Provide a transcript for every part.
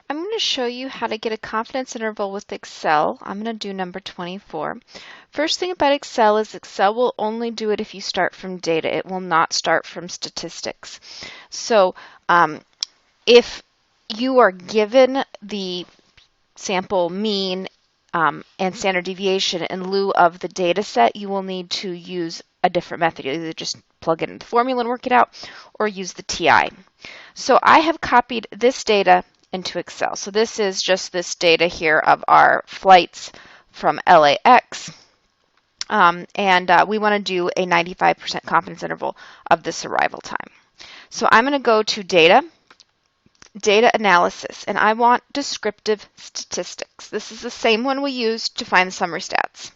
I'm going to show you how to get a confidence interval with Excel. I'm going to do number 24. First thing about Excel is Excel will only do it if you start from data. It will not start from statistics. So if you are given the sample mean and standard deviation in lieu of the data set, you will need to use a different method. You either just plug it in the formula and work it out or use the TI. So I have copied this data into Excel. So this is just this data here of our flights from LAX. We want to do a 95% confidence interval of this arrival time. So I'm going to go to Data, Data Analysis, and I want Descriptive Statistics. This is the same one we used to find the summary stats.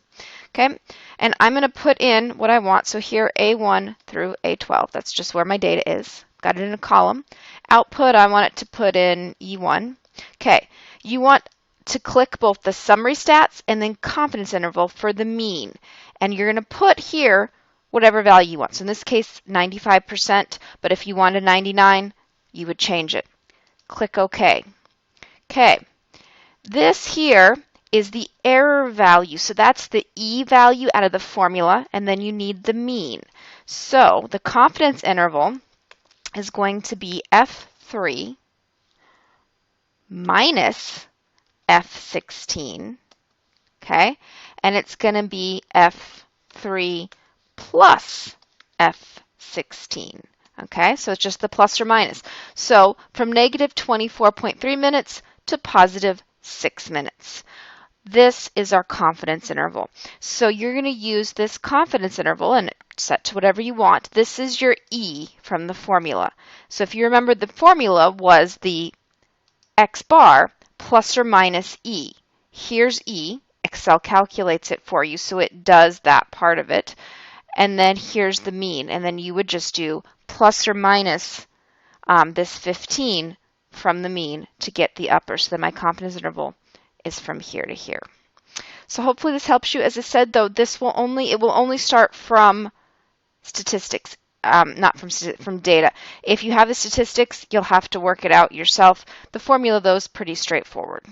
Okay, and I'm going to put in what I want. So here, A1 through A12. That's just where my data is. Got it in a column. Output, I want it to put in E1. Okay, you want to click both the summary stats and then confidence interval for the mean. And you're going to put here whatever value you want. So in this case, 95%, but if you wanted 99, you would change it. Click OK. Okay, this here is the error value. So that's the E value out of the formula, and then you need the mean. So the confidence interval is going to be F3 minus F16, okay? And it's going to be F3 plus F16, okay? So it's just the plus or minus. So from negative 24.3 minutes to positive 6 minutes. This is our confidence interval. So you're going to use this confidence interval and set to whatever you want. This is your E from the formula. So if you remember, the formula was the X bar plus or minus E. Here's E. Excel calculates it for you, so it does that part of it. And then here's the mean. And then you would just do plus or minus this 15 from the mean to get the upper. So then my confidence interval is from here to here. So hopefully this helps you. As I said, though, it will only start from statistics, not from data. If you have the statistics, you'll have to work it out yourself. The formula, though, is pretty straightforward.